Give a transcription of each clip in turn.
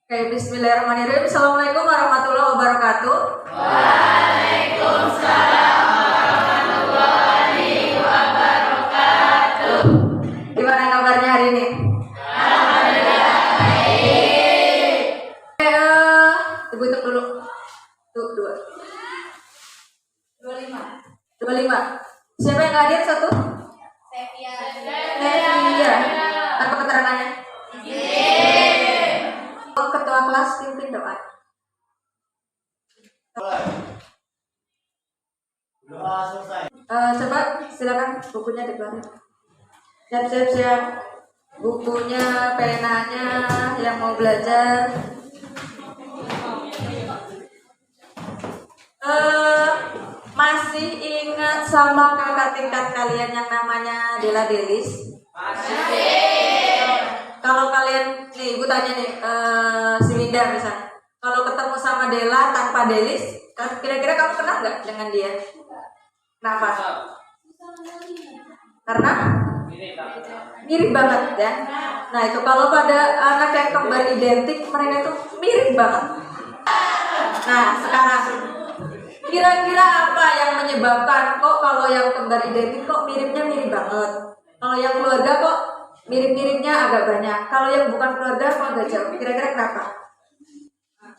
Oke, bismillahirrahmanirrahim. Assalamualaikum warahmatullahi wabarakatuh. Waalaikumsalam warahmatullahi wabarakatuh. Gimana kabarnya hari ini? Alhamdulillah baik. Oke, ibu hitung dulu. Tuh, 25. Siapa yang hadir satu? Sevia. Iya. Apa keterangannya? Ketua kelas pimpin doa. Coba silakan bukunya dikeluarin. Siap. Bukunya, penanya, yang mau belajar. Masih ingat sama kakak tingkat kalian yang namanya Dela Delis? Masih. Kalau kalian, nih ibu tanya nih, si Winda misalnya, kalau ketemu sama Dela tanpa Delis, kira-kira kamu kenal nggak dengan dia? Kenapa? Karena mirip banget ya. Nah itu kalau pada anak yang kembar identik, mereka itu mirip banget. Nah sekarang, kira-kira apa yang menyebabkan kok kalau yang kembar identik kok miripnya mirip banget? Kalau yang keluarga kok mirip-miripnya agak banyak. Kalau yang bukan keluarga kok agak jauh. Kira-kira kenapa?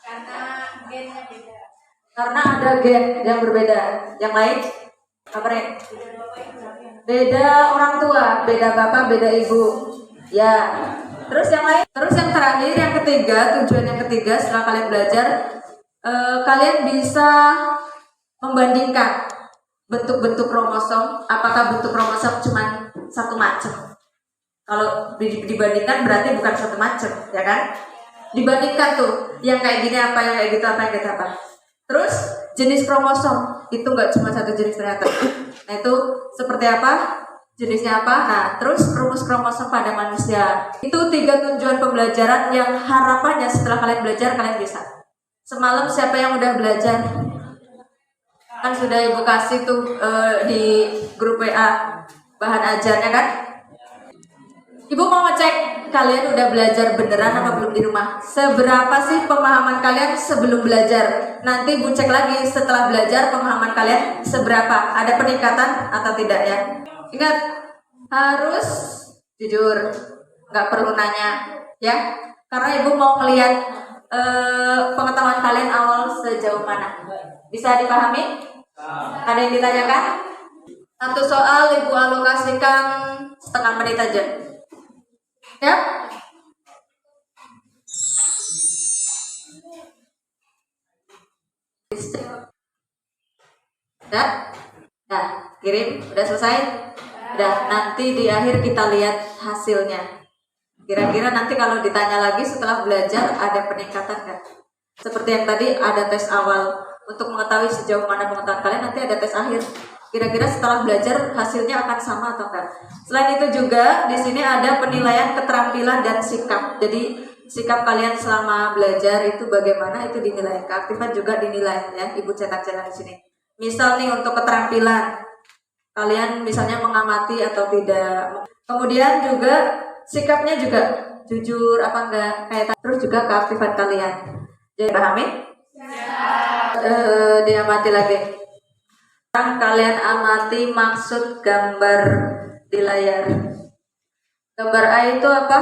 Karena gennya beda. Karena ada gen yang berbeda. Yang lain? Apa nih? Beda orang tua, beda bapak, beda ibu. Ya. Terus yang lain? Terus yang terakhir, yang ketiga, tujuan yang ketiga setelah kalian belajar, kalian bisa membandingkan bentuk-bentuk kromosom. Apakah bentuk kromosom cuma satu macam? Kalau dibandingkan berarti bukan satu macam, ya kan? Dibandingkan tuh, yang kayak gini apa, yang kayak gitu apa, yang kayak gitu apa. Terus jenis kromosom itu nggak cuma satu jenis ternyata. Nah itu seperti apa? Jenisnya apa? Nah terus rumus kromosom pada manusia. Itu 3 tujuan pembelajaran yang harapannya setelah kalian belajar kalian bisa. Semalam siapa yang udah belajar? Kan sudah ibu kasih tuh di grup WA bahan ajarnya kan? Ibu mau ngecek kalian udah belajar beneran apa belum di rumah? Seberapa sih pemahaman kalian sebelum belajar? Nanti ibu cek lagi setelah belajar pemahaman kalian seberapa? Ada peningkatan atau tidak ya? Ingat, harus jujur, nggak perlu nanya ya. Karena ibu mau melihat pengetahuan kalian awal sejauh mana. Bisa dipahami? Ada yang ditanyakan? Satu soal ibu alokasikan setengah menit aja. Ya. Nah, kirim, udah selesai? Udah, nanti di akhir kita lihat hasilnya. Kira-kira nanti kalau ditanya lagi setelah belajar ada peningkatan kan? Seperti yang tadi ada tes awal untuk mengetahui sejauh mana pengetahuan kalian, nanti ada tes akhir. Kira-kira setelah belajar hasilnya akan sama atau enggak? Selain itu juga di sini ada penilaian keterampilan dan sikap. Jadi sikap kalian selama belajar itu bagaimana itu dinilai. Keaktifan juga dinilai ya. Ibu cetak-cetak di sini. Misal nih untuk keterampilan kalian misalnya mengamati atau tidak. Kemudian juga sikapnya juga jujur apa enggak kayak terus juga keaktifan kalian. Jadi pahami? Diamati lagi. Kalian amati maksud gambar di layar. Gambar A itu apa?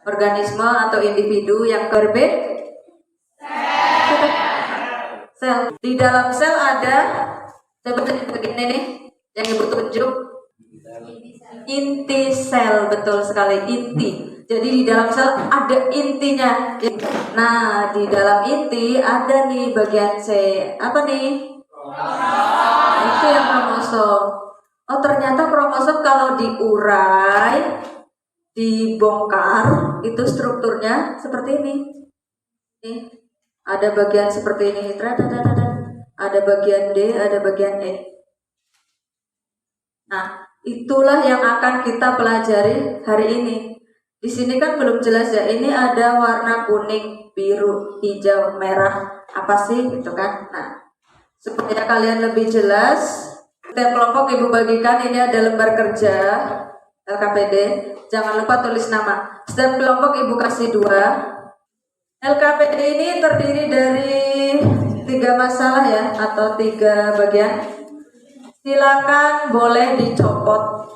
Organisme atau individu. Yang B? Sel. Di dalam sel ada seperti begini nih yang ibu tunjuk. Inti sel, betul sekali, inti. Jadi di dalam sel ada intinya. Nah, di dalam inti ada nih bagian C. Apa nih? Itu yang kromosom. Oh, ternyata kromosom kalau diurai, dibongkar, itu strukturnya seperti ini. Nih, ada bagian seperti ini. Ada bagian D, ada bagian E. Nah, itulah yang akan kita pelajari hari ini. Di sini kan belum jelas ya, ini ada warna kuning, biru, hijau, merah, apa sih gitu kan. Nah, supaya kalian lebih jelas, setiap kelompok ibu bagikan ini ada lembar kerja. LKPD. Jangan lupa tulis nama. Setiap kelompok Ibu kasih 2. LKPD ini terdiri dari 3 masalah ya, atau 3 bagian. Silakan boleh dicopot,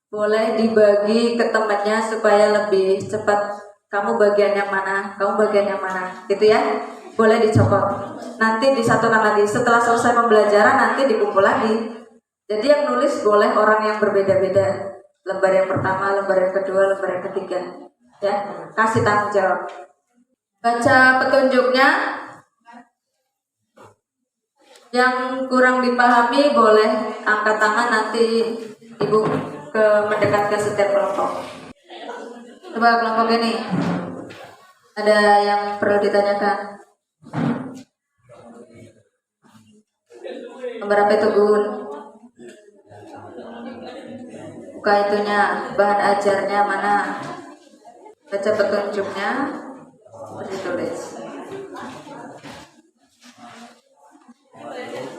boleh dibagi ke temannya supaya lebih cepat. Kamu bagian yang mana? Kamu bagian yang mana? Gitu ya. Boleh dicopot. Nanti disatukan lagi. Setelah selesai pembelajaran nanti dikumpul lagi. Jadi yang nulis boleh orang yang berbeda-beda. Lembar yang pertama, lembar yang kedua, lembar yang ketiga. Ya, kasih tanggung jawab. Baca petunjuknya. Yang kurang dipahami boleh angkat tangan, nanti Ibu mendekat ke setiap kelompok. Coba kelompok ini, ada yang perlu ditanyakan? Nomor apa itu, Gun? Buka itunya, bahan ajarnya mana? Baca petunjuknya, terus ditulis.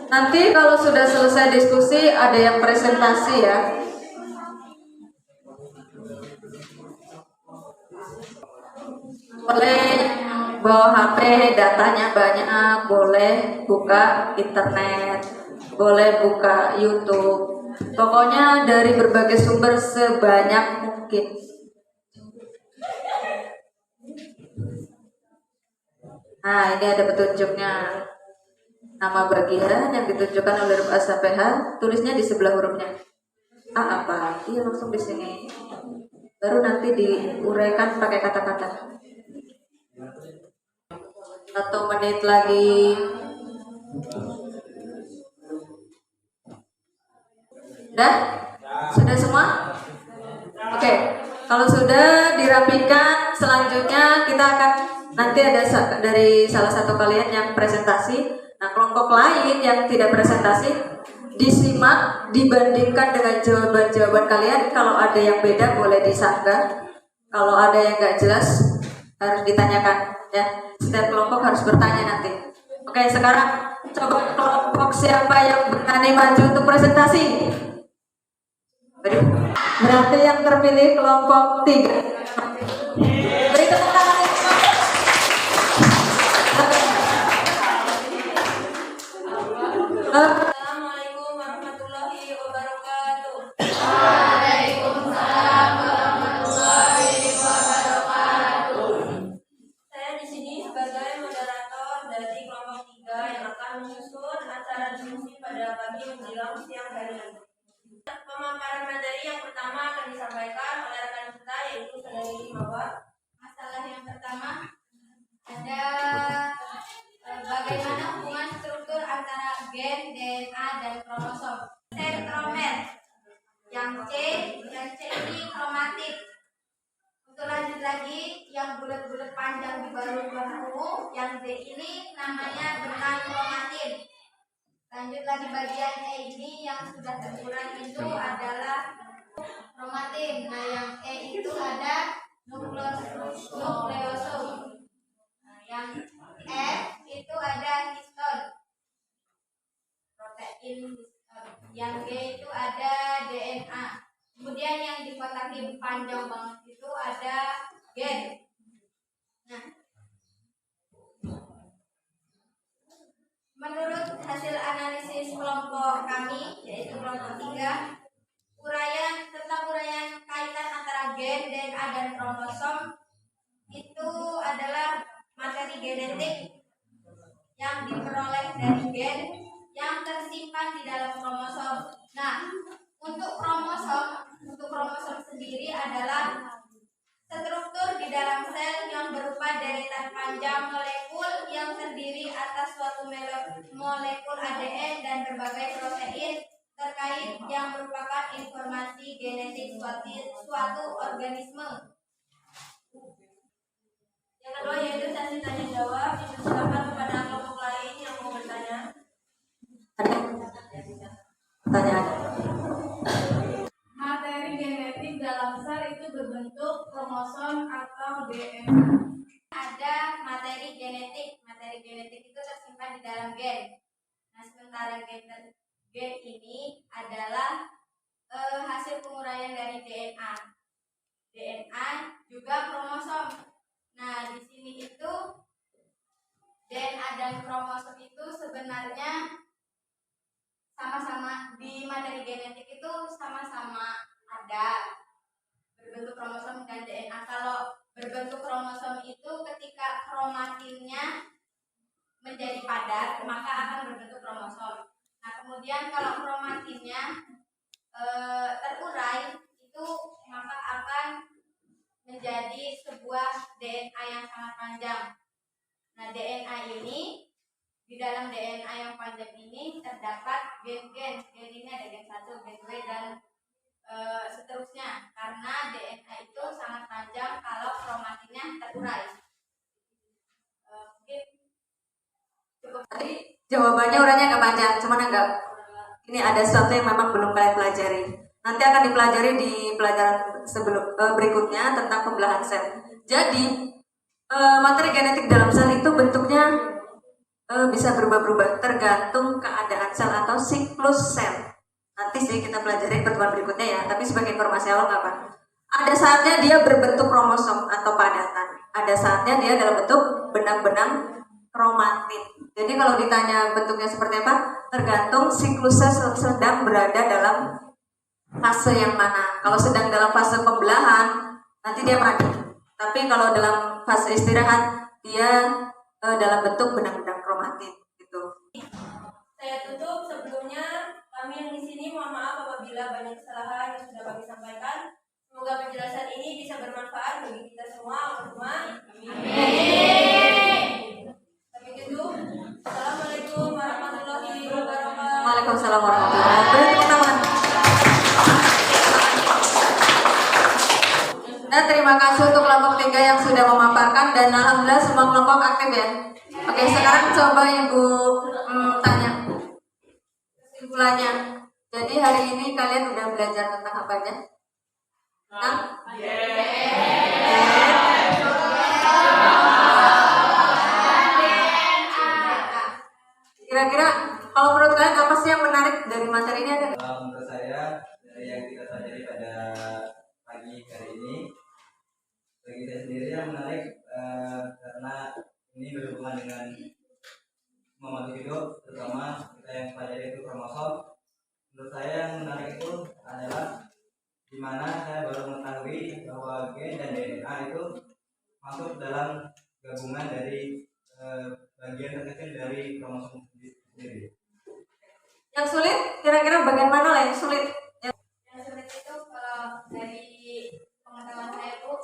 Nanti kalau sudah selesai diskusi ada yang presentasi ya. Boleh bawa HP, datanya banyak, boleh buka internet, boleh buka YouTube. Pokoknya dari berbagai sumber sebanyak mungkin. Nah, ini ada petunjuknya. Nama bagian yang ditunjukkan oleh huruf A sampai H, tulisnya di sebelah hurufnya. A apa? Iya, langsung di sini. Baru nanti diuraikan pakai kata-kata. 1 menit lagi. Sudah? Sudah semua? Oke. Kalau sudah dirapikan, selanjutnya kita akan nanti ada dari salah satu kalian yang presentasi. Nah, kelompok lain yang tidak presentasi disimak, dibandingkan dengan jawaban-jawaban kalian. Kalau ada yang beda boleh disanggah. Kalau ada yang nggak jelas harus ditanyakan ya. Setiap kelompok harus bertanya nanti. Oke, sekarang coba kelompok siapa yang berani maju untuk presentasi? Berarti yang terpilih kelompok 3. Beri tepuk tangan. Assalamualaikum warahmatullahi wabarakatuh. Waalaikumsalam warahmatullahi wabarakatuh. Saya di sini sebagai moderator dari kelompok 3 yang akan menyusun acara diskusi pada pagi menjelang siang hari. Pemaparan materi yang pertama akan disampaikan oleh rekan kita, yaitu Saudari Mawar. Masalah yang pertama ada bagaimana hubungan struktur antara gen, DNA, dan kromosom. Sentromer. Yang C ini kromatit. Untuk lanjut lagi, yang bulat-bulat panjang di baru warna ungu, yang D ini namanya benang kromatin. Lanjut lagi bagian E ini yang sudah terurai itu adalah kromatin. Nah, yang E itu ada nukleosom. Nah, yang F itu ada histon, protein histon. Yang G itu ada DNA. Kemudian yang dikotakin panjang banget itu ada gen. Nah, menurut hasil analisis kelompok kami, yaitu kelompok 3, tentang uraian kaitan antara gen, DNA, dan kromosom itu adalah materi genetik yang diperoleh dari gen yang tersimpan di dalam kromosom. Nah, untuk kromosom sendiri adalah struktur di dalam sel yang berupa deretan panjang molekul yang terdiri atas suatu molekul ADN dan berbagai protein terkait yang merupakan informasi genetik suatu organisme. Yang kedua yaitu sesi tanya jawab. Silakan kepada kelompok lain yang mau bertanya. Pertanyaan. Materi genetik dalam sel itu berbentuk kromosom atau DNA. Ada materi genetik. Materi genetik itu tersimpan di dalam gen. Nah, sementara gen ini adalah hasil penguraian dari DNA. DNA juga kromosom. Nah, di sini itu DNA dan kromosom itu sebenarnya sama-sama di materi genetik itu sama-sama ada berbentuk kromosom dan DNA. Kalau berbentuk kromosom itu ketika kromatinnya menjadi padat maka akan berbentuk kromosom. Nah, kemudian kalau kromatinnya terurai itu maka akan menjadi sebuah DNA yang sangat panjang. Nah, DNA ini di dalam DNA yang panjang ini terdapat gen-gen. Gen ini ada gen 1, gen 2 dan seterusnya. Karena DNA itu sangat panjang kalau kromatinnya terurai. Mungkin cukup. Tadi jawabannya urainya agak panjang, cuman agak ini ada sesuatu yang memang belum kalian pelajari. Nanti akan dipelajari di pelajaran berikutnya tentang pembelahan sel. Jadi materi genetik dalam sel itu bentuknya bisa berubah-ubah tergantung keadaan sel atau siklus sel. Nanti sih kita pelajari pertemuan berikutnya ya. Tapi sebagai informasi awal nggak apa. Ada saatnya dia berbentuk kromosom atau padatan. Ada saatnya dia dalam bentuk benang-benang kromatin. Jadi kalau ditanya bentuknya seperti apa, tergantung siklusnya sedang berada dalam fase yang mana. Kalau sedang dalam fase pembelahan, nanti dia mati. Tapi kalau dalam fase istirahat, dia dalam bentuk benang-benang kromatin. Gitu. Saya tutup. Sebelumnya kami yang di sini mohon maaf apabila banyak kesalahan yang sudah kami sampaikan. Semoga penjelasan ini bisa bermanfaat bagi kita semua. Amin. Sampai itu. Assalamualaikum warahmatullahi wabarakatuh. Waalaikumsalam warahmatullahi wabarakatuh. Dan terima kasih untuk kelompok 3 yang sudah memaparkan dan alhamdulillah semua kelompok aktif ya. Oke, sekarang coba Ibu tanya kesimpulannya. Jadi hari ini kalian udah belajar tentang apa aja? Kira-kira kalau menurut kalian apa sih yang menarik dari materi ini? Ada? Menurut saya dari yang kita pelajari pada pagi hari ini, bagi saya sendiri yang menarik karena ini berhubungan dengan makhluk hidup, terutama kita yang pelajari itu kromosom. Menurut saya yang menarik itu adalah di mana saya baru mengetahui bahwa gen dan DNA itu masuk dalam gabungan dari bagian terkecil dari kromosom sendiri. Yang sulit, kira-kira bagian mana lah yang sulit? Yang sulit itu kalau dari pengetahuan saya itu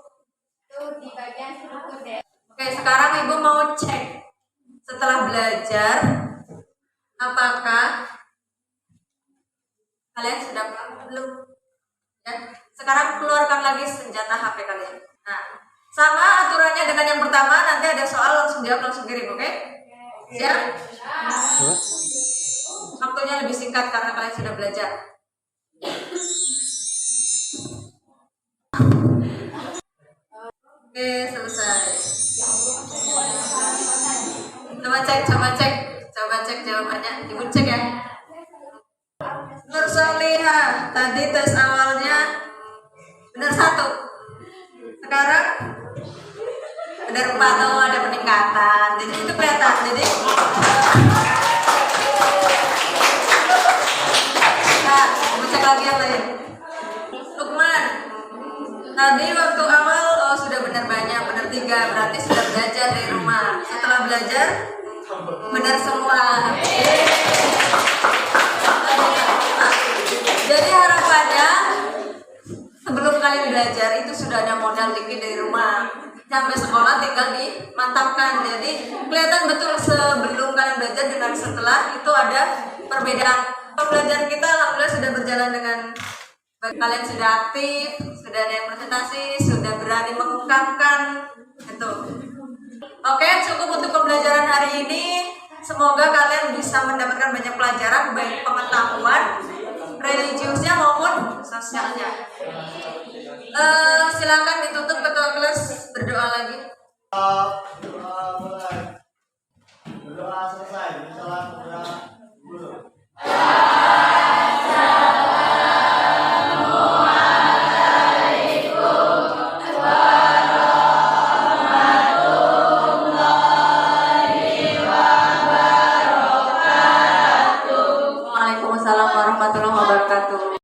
di bagian struktur DNA. Oke, sekarang Ibu mau cek setelah belajar apakah kalian sudah paham belum? Ya. Sekarang keluarkan lagi senjata HP kalian. Nah, sama aturannya dengan yang pertama, nanti ada soal langsung jawab langsung kirim, oke? Siap? Waktunya lebih singkat karena kalian sudah belajar. Oke, selesai. Coba cek jawabannya. Ibu cek ya. Nur Solihah, tadi tes awalnya benar 1. Sekarang benar 4. Oh, ada peningkatan. Jadi itu kelihatan. Jadi nah, ibu cek lagi yang lain. Lukman, tadi waktu awal sudah benar banyak, benar 3, berarti sudah belajar dari rumah. Setelah belajar benar semua. Jadi harapannya sebelum kalian belajar itu sudah ada modal dikit dari rumah. Sampai sekolah tinggal dimantapkan. Jadi kelihatan betul sebelum kalian belajar dengan setelah itu ada perbedaan. Pembelajaran kita alhamdulillah sudah berjalan dengan baik. Kalian sudah aktif, sudah ada yang presentasi, sudah berani mengungkapkan itu. Oke, cukup untuk pembelajaran hari ini. Semoga kalian bisa mendapatkan banyak pelajaran, baik pengetahuan religiusnya maupun sosialnya. Silakan ditutup ketua kelas berdoa lagi. Berdoa selesai. Salam kepada guru. Waalaikumsalam warahmatullahi wabarakatuh.